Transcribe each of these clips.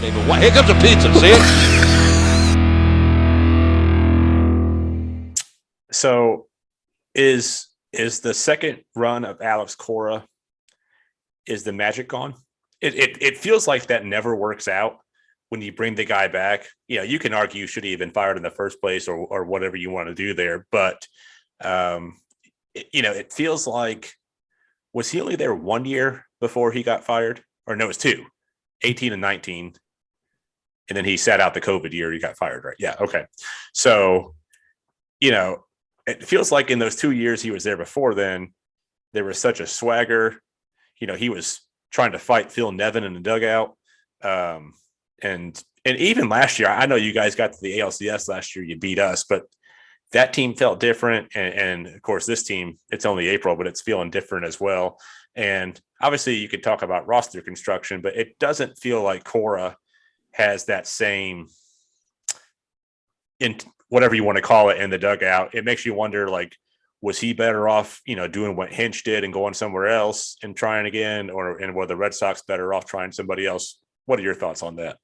Here comes a pizza, see it? So is the second run of Alex Cora, is the magic gone? It feels like that never works out when you bring the guy back. You can argue should he have been fired in the first place or whatever you want to do there. But, it feels like, was he only there 1 year before he got fired? Or no, it was 2, 18 and 19. And then he sat out the COVID year. He got fired, right? Yeah. Okay. So, it feels like in those 2 years he was there before then, there was such a swagger. He was trying to fight Phil Nevin in the dugout. And even last year, I know you guys got to the ALCS last year, you beat us, but that team felt different. And of course, this team, it's only April, but it's feeling different as well. And obviously you could talk about roster construction, but it doesn't feel like Cora has that same, in whatever you want to call it, in the dugout. It makes you wonder, like, was he better off, doing what Hinch did and going somewhere else and trying again, and were the Red Sox better off trying somebody else? What are your thoughts on that?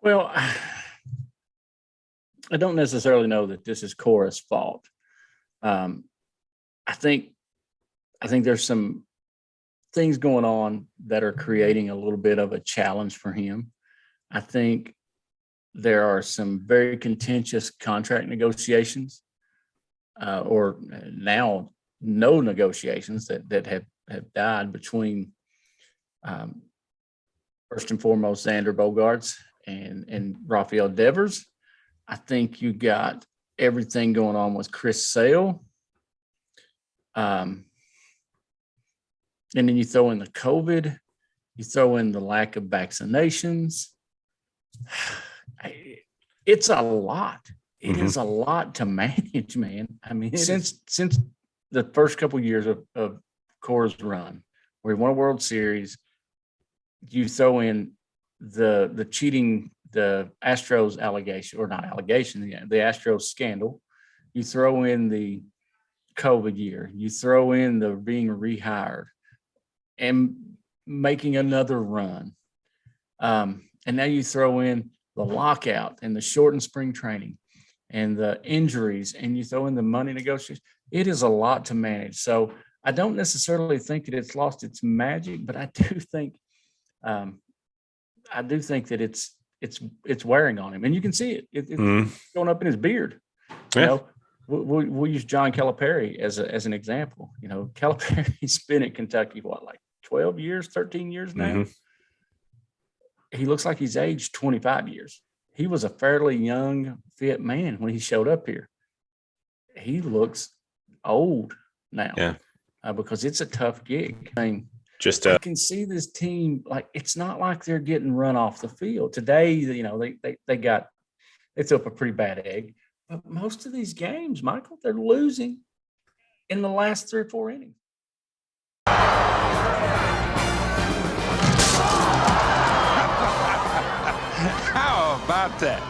Well, I don't necessarily know that this is Cora's fault. I think there's some things going on that are creating a little bit of a challenge for him. I think there are some very contentious contract negotiations, or now no negotiations that have died between, first and foremost, Xander Bogaerts and Rafael Devers. I think you got everything going on with Chris Sale. And then you throw in the COVID, you throw in the lack of vaccinations. It's a lot. It is a lot to manage, man. I mean, since the first couple of years of Cora's run, where he won a World Series, you throw in the cheating, the Astros allegation, or not allegation, the Astros scandal. You throw in the COVID year. You throw in the being rehired and making another run. And now you throw in the lockout and the shortened spring training and the injuries, and you throw in the money negotiations. It is a lot to manage. So I don't necessarily think that it's lost its magic, but I do think that it's wearing on him, and you can see it. It's going up in his beard. We'll use John Calipari as an example. Calipari's been at Kentucky, like 12 years, 13 years now. He looks like he's aged 25 years. He was a fairly young, fit man when he showed up here. He looks old now, because it's a tough gig. I mean, I can see this team, like, it's not like they're getting run off the field. Today, they threw up a pretty bad egg. But most of these games, Michael, they're losing in the last 3 or 4 innings. How about that?